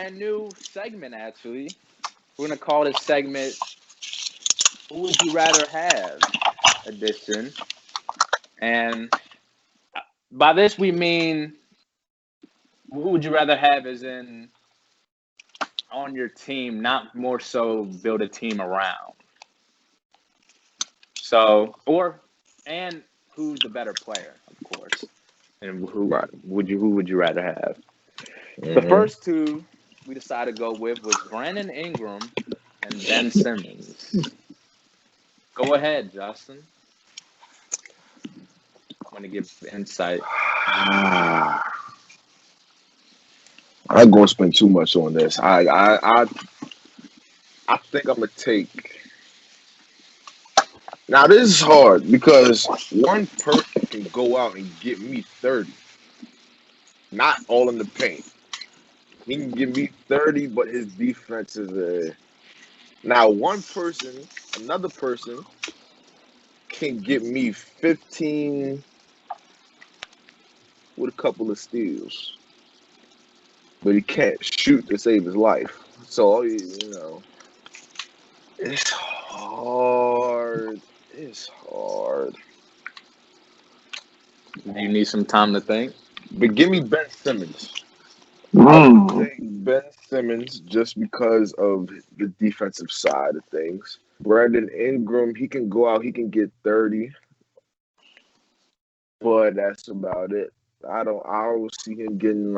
brand new segment, actually. We're going to call this segment Who Would You Rather Have Edition. And by this, we mean who would you rather have as in on your team, not more so build a team around. So, and who's the better player, of course. And who would you rather have? The first two we decided to go with was Brandon Ingram and Ben Simmons. Go ahead, Justin. I want to give insight. I'm gonna spend too much on this. I think I'm gonna take. Now this is hard because one person can go out and get me 30, not all in the paint. He can give me 30, but his defense is a. Now another person can get me 15 with a couple of steals, but he can't shoot to save his life. So it's hard. It's hard. You need some time to think. But give me Ben Simmons. I'll take Ben Simmons just because of the defensive side of things. Brandon Ingram, he can go out, he can get 30, but that's about it. I don't see him getting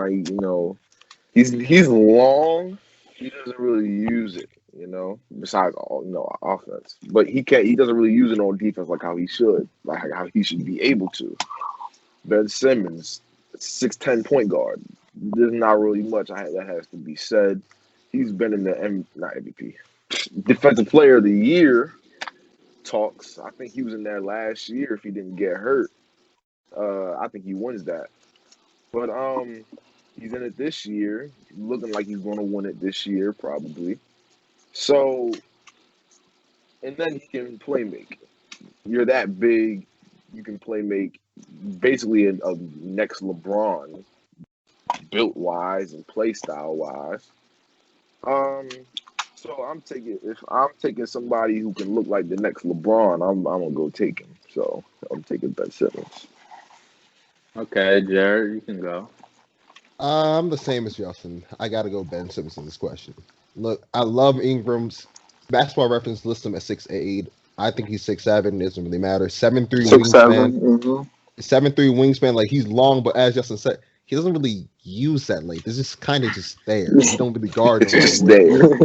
he's long. He doesn't really use it, besides offense. But he doesn't really use it on defense like how he should, like how he should be able to. Ben Simmons, 6'10" point guard. There's not really much that has to be said. He's been in the not MVP, Defensive Player of the Year talks. I think he was in there last year if he didn't get hurt. I think he wins that. But he's in it this year, looking like he's going to win it this year probably. So, and then he can play make. You're that big, you can play make. Basically, a next LeBron, built wise and play style wise. So if I'm taking somebody who can look like the next LeBron, I'm gonna go take him. So I'm taking Ben Simmons. Okay, Jared, you can go. I'm the same as Justin. I gotta go Ben Simmons in this question. Look, I love Ingram's Basketball Reference lists him at 6'8". I think he's 6'7". Doesn't really matter. 7'3" wingspan. 7'3" wingspan. Like he's long, but as Justin said, he doesn't really use that length. It's just kind of just there. You don't really guard him. Just there.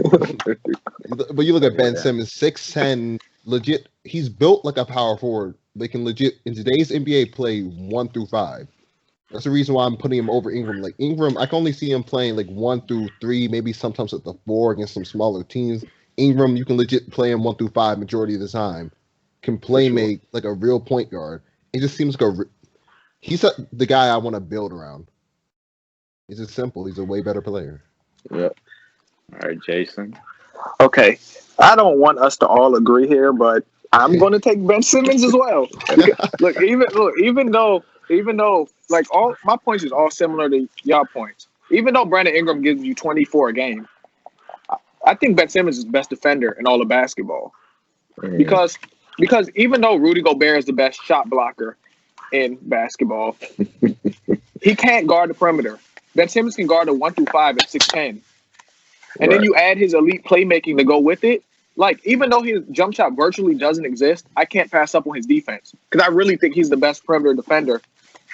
But you look at Ben Simmons, 6'10", legit. He's built like a power forward. They can legit in today's NBA play 1 through 5. That's the reason why I'm putting him over Ingram. Like Ingram, I can only see him playing like 1 through 3, maybe sometimes at the 4 against some smaller teams. Ingram, you can legit play him 1 through 5 majority of the time. Can play make like a real point guard. It just seems like he's the guy I want to build around. It's just simple. He's a way better player. Yep. All right, Jason. Okay. I don't want us to all agree here, but I'm going to take Ben Simmons as well. Even though like all my points is all similar to y'all points. Even though Brandon Ingram gives you 24 a game, I think Ben Simmons is the best defender in all of basketball. Because even though Rudy Gobert is the best shot blocker in basketball, he can't guard the perimeter. Ben Simmons can guard a 1 through 5 at 6'10". And then you add his elite playmaking to go with it. Like, even though his jump shot virtually doesn't exist, I can't pass up on his defense. Because I really think he's the best perimeter defender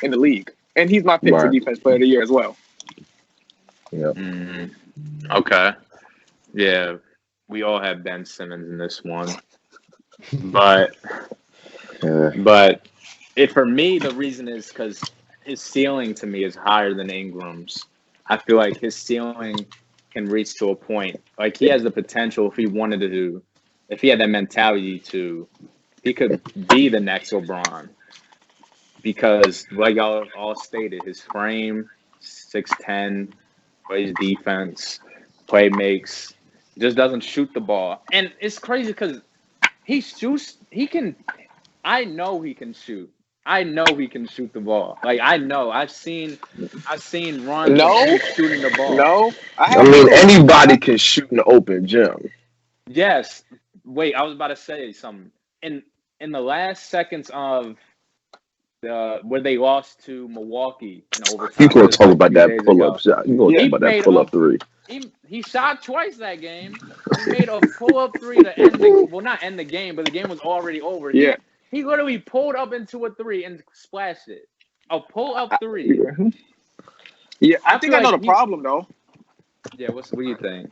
in the league. And he's my pick for Defense Player of the Year as well. Yeah. Okay. Yeah, we all have Ben Simmons in this one. But for me, the reason is because his ceiling to me is higher than Ingram's. I feel like his ceiling can reach to a point. Like he has the potential if he wanted to, if he had that mentality to, he could be the next LeBron. Because like y'all all stated, his frame, 6'10", plays defense, play makes, just doesn't shoot the ball. And it's crazy because he shoots, I know he can shoot. I know he can shoot the ball. Like I know. I've seen runs of No, him shooting the ball. no. I mean, anybody can shoot an open gym. Yes. Wait, I was about to say something. In the last seconds of where they lost to Milwaukee in overtime. You gonna just talk like about 3 that days pull ago. up shot? You gonna talk He about that made pull up three? He shot twice that game. He made a pull-up three to end the not end the game, but the game was already over. Yeah. He literally pulled up into a three and splashed it. A pull-up three. Yeah, I think I know like the problem though. Yeah, what do you think?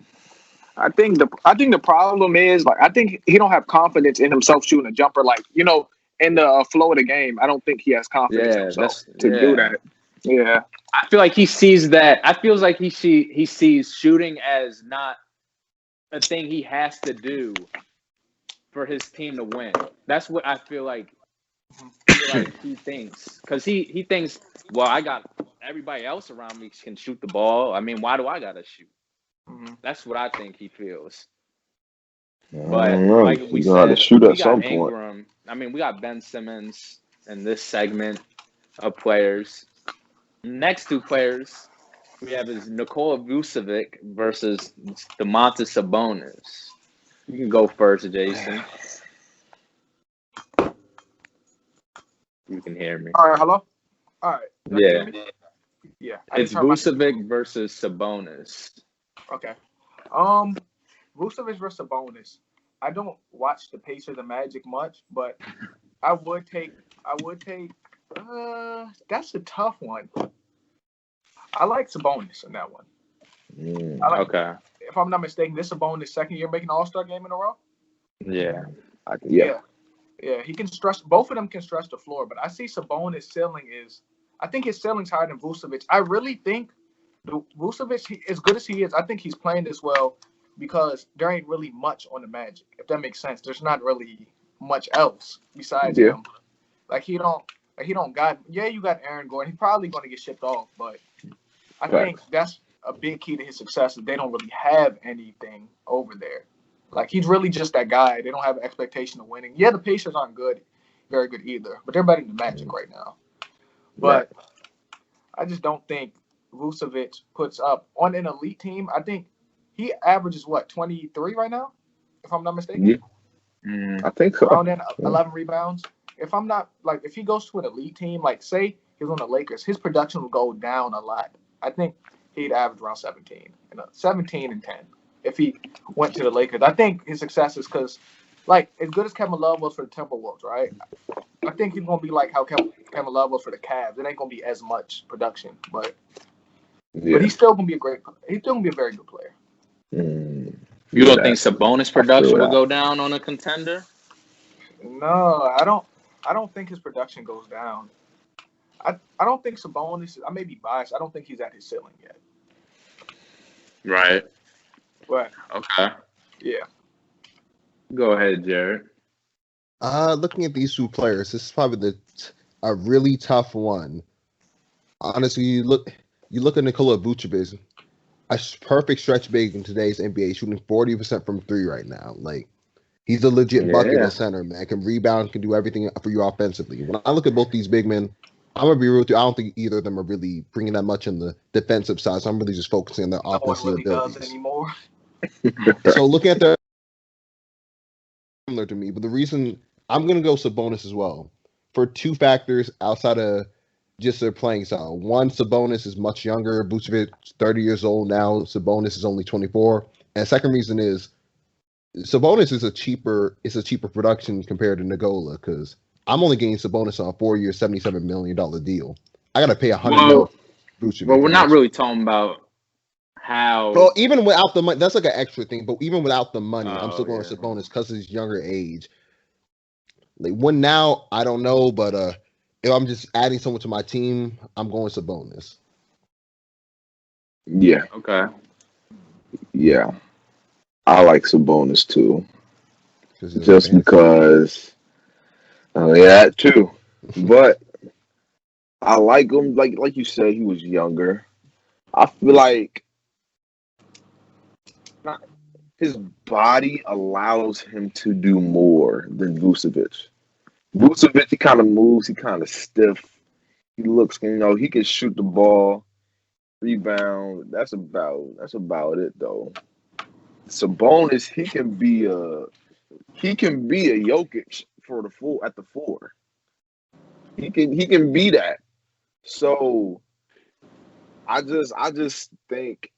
I think the problem is like I think he don't have confidence in himself shooting a jumper. Like in the flow of the game, I don't think he has confidence in himself to do that. Yeah, I feel like he sees that. I feels like he sees shooting as not a thing he has to do for his team to win. That's what I feel like he thinks. Because he thinks, well, I got everybody else around me can shoot the ball. I mean, why do I gotta shoot? That's what I think he feels. But like we said, shoot we at some got point. Ingram. I mean, we got Ben Simmons in this segment of players. Next two players we have is Nikola Vucevic versus Domantas Sabonis. You can go first, Jason. You can hear me. All right, hello. All right. Yeah. Yeah. It's Vucevic versus Sabonis. Okay. Vucevic versus Sabonis. I don't watch the Pacers and Magic much, but I would take. That's a tough one. I like Sabonis in that one. Okay. If I'm not mistaken, this Sabonis second year making an All-Star game in a row. Yeah. Yeah. He can stretch. Both of them can stretch the floor, but I see Sabonis' ceiling is. I think his ceiling's higher than Vucevic. I really think Vucevic, as good as he is, I think he's playing this well because there ain't really much on the Magic. If that makes sense, there's not really much else besides him. Like he don't got. Yeah, you got Aaron Gordon. He's probably going to get shipped off, but I think that's a big key to his success is they don't really have anything over there. Like he's really just that guy. They don't have an expectation of winning. Yeah, the Pacers aren't very good either, but they're better than the Magic right now. But I just don't think Vucevic puts up on an elite team. I think he averages 23 right now, if I'm not mistaken. I think so. Around 11 rebounds. If he goes to an elite team, like say he's on the Lakers, his production will go down a lot. I think he'd average around 17 and 10 if he went to the Lakers. I think his success is because, like, as good as Kevin Love was for the Timberwolves, right? I think he's gonna be like how Kevin Love was for the Cavs. It ain't gonna be as much production, but he's still gonna be a very good player. You don't think Sabonis' production will go down on a contender? No, I don't think his production goes down. I don't think Sabonis. I may be biased. I don't think he's at his ceiling yet. Right. But okay. Yeah. Go ahead, Jared. Looking at these two players, this is probably a really tough one. Honestly, you look at Nikola Vucevic, a perfect stretch big in today's NBA, shooting 40% from three right now. Like he's a legit bucket center, man. Can rebound, can do everything for you offensively. When I look at both these big men, I'm gonna be real with you. I don't think either of them are really bringing that much in the defensive side. So I'm really just focusing on their offensive abilities. Does anymore. So looking at their similar to me, but the reason I'm going to go Sabonis as well for two factors outside of just their playing style. One, Sabonis is much younger. Vucevic, 30 years old now. Sabonis is only 24. And the second reason is Sabonis is a cheaper production compared to Nikola because I'm only getting Sabonis on a 4-year, $77 million deal. I got to pay $100 million. Well, we're not really talking about how. Well, even without the money, that's like an extra thing. But even without the money, I'm still going Sabonis because of his younger age. Like when now, I don't know, but if I'm just adding someone to my team, I'm going Sabonis. Yeah. Okay. Yeah. I like Sabonis too. Just because that too. But I like him like you said, he was younger. I feel like his body allows him to do more than Vucevic. Vucevic, he kind of moves. He kind of stiff. He looks, he can shoot the ball, rebound. That's about it though. Sabonis, he can be a Jokic for the four at the four. He can be that. So I just think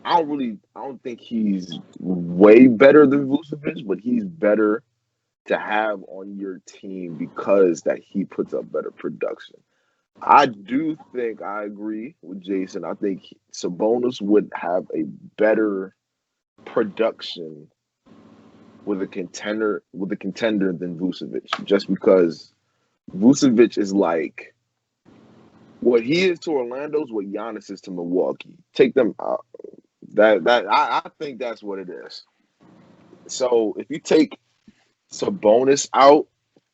I don't think he's way better than Vucevic, but he's better to have on your team because that he puts up better production. I do think I agree with Jason. I think Sabonis would have a better production with a contender than Vucevic, just because Vucevic is like what he is to Orlando is what Giannis is to Milwaukee. Take them out. I think that's what it is. So if you take Sabonis out,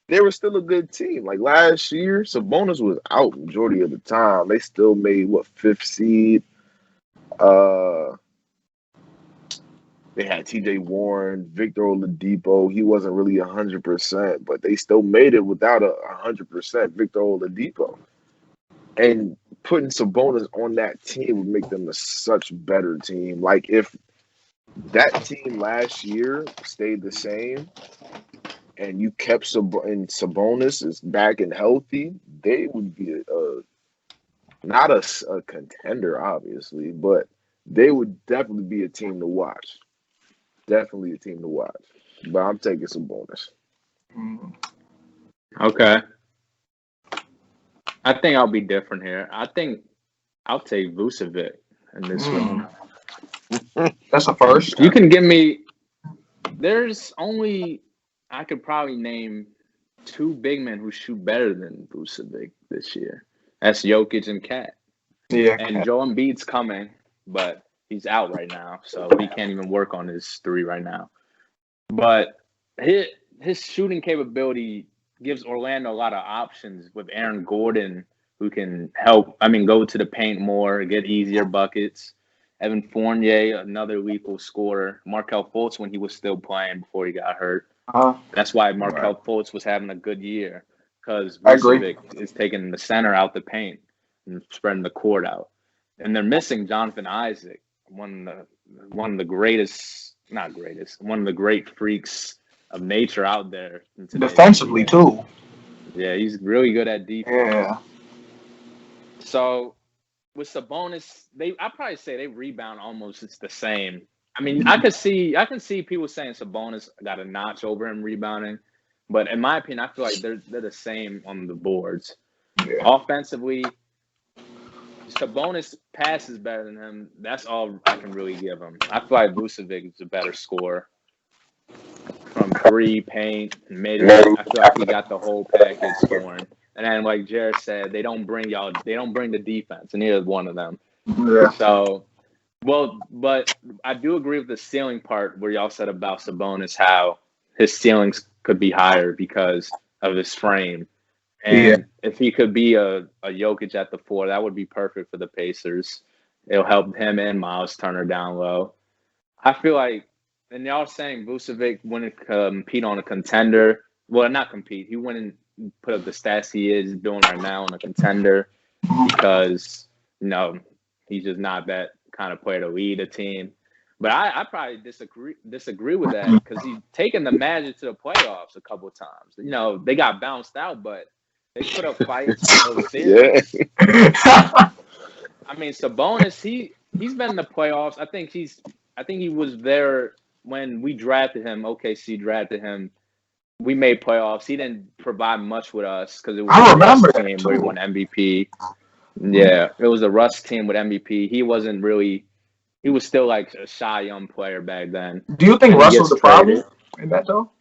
they were still a good team. Like last year, Sabonis was out majority of the time. They still made fifth seed. They had T.J. Warren, Victor Oladipo. He wasn't really 100%, but they still made it without 100% Victor Oladipo. And putting Sabonis on that team would make them a such better team. Like if that team last year stayed the same and you kept Sabonis is back and healthy, they would be not a contender, obviously, but they would definitely be a team to watch. Definitely a team to watch. But I'm taking Sabonis. Okay. I think I'll be different here. I think I'll take Vucevic in this one. That's a first. You can give me. There's only I could probably name 2 big men who shoot better than Vucevic this year. That's Jokic and Cat. Yeah. And Joel Embiid's coming, but he's out right now, so he can't even work on his 3 right now. But his shooting capability gives Orlando a lot of options with Aaron Gordon, who can go to the paint more, get easier buckets. Evan Fournier, another lethal scorer. Markelle Fultz when he was still playing before he got hurt. That's why Markelle Fultz was having a good year, because Vucevic is taking the center out the paint and spreading the court out. And they're missing Jonathan Isaac, one of the greatest, not greatest, one of the great freaks of nature out there. Defensively too. Yeah, he's really good at defense. Yeah. So with Sabonis, I probably say they rebound almost it's the same. I mean, I can see people saying Sabonis got a notch over him rebounding, but in my opinion, I feel like they're the same on the boards. Yeah. Offensively, Sabonis passes better than him. That's all I can really give him. I feel like Vucevic is a better scorer from 3, paint, mid. I feel like he got the whole package scoring. And then, like Jared said, they don't bring the defense, and neither one of them. Yeah. So, but I do agree with the ceiling part where y'all said about Sabonis, how his ceilings could be higher because of his frame. And if he could be a Jokic at the 4, that would be perfect for the Pacers. It'll help him and Miles Turner down low. I feel like, and y'all saying Vucevic wouldn't compete on a contender. Well, not compete. He wouldn't put up the stats he is doing right now on a contender because, he's just not that kind of player to lead a team. But I probably disagree with that because he's taken the Magic to the playoffs a couple of times. They got bounced out, but they put up fights over there. I mean, Sabonis, he's been in the playoffs. I think he was there when we drafted him. OKC drafted him. We made playoffs. He didn't provide much with us because it was a Russ team where he won MVP. Yeah, it was a Russ team with MVP. He wasn't really. He was still like a shy young player back then. Do you think Russ was the problem in that though?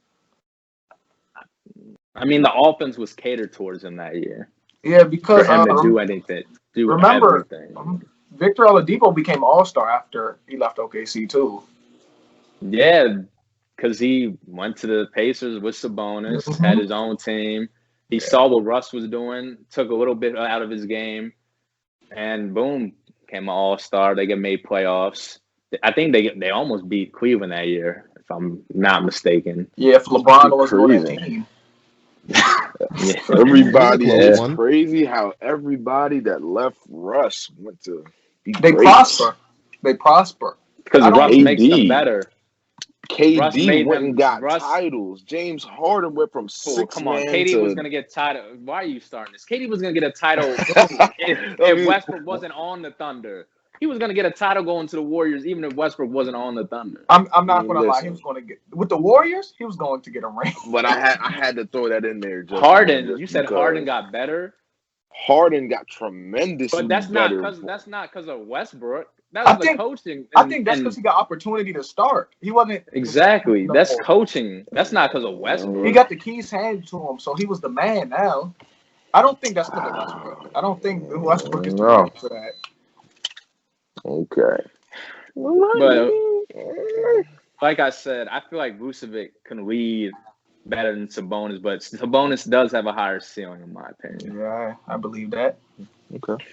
I mean, the offense was catered towards him that year. Yeah, because for him to do anything. Remember, everything. Victor Oladipo became All-Star after he left OKC too. Yeah, because he went to the Pacers with Sabonis, had his own team. He saw what Russ was doing, took a little bit out of his game, and boom, became an All-Star. They made playoffs. I think they almost beat Cleveland that year, if I'm not mistaken. Yeah, if LeBron was on that team. Everybody, Close it's one. crazy how everybody that left Russ went to be They great. prosper. They prosper. Because I don't- Russ makes them AD. better. Russ KD made went him. and got Russ. titles. James Harden went from Cool, six come on. man KD was to. gonna get title. Why are you starting this? KD was gonna get a title I if mean, Westbrook wasn't on the Thunder. He was gonna get a title going to the Warriors, even if Westbrook wasn't on the Thunder. I'm I not mean, gonna lie. listen. He was going to get with the Warriors. He was going to get a ring. But I had to throw that in there. Just Harden, just you said because. Harden got better, Harden got tremendously but that's not better. because of Westbrook. That I was the think- coaching. I think that's because he got opportunity to start. He wasn't Exactly. No. That's coaching. That's not because of Westbrook. He got the keys handed to him, so he was the man. Now, I don't think that's because of Westbrook. I don't think Westbrook is the No. man for that. Okay. But like I said, I feel like Vucevic can lead better than Sabonis, but Sabonis does have a higher ceiling, in my opinion. Yeah, I believe that. Okay.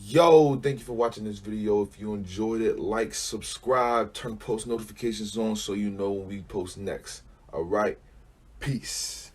Yo, thank you for watching this video. If you enjoyed it, like, subscribe, turn post notifications on so you know when we post next. All right, peace.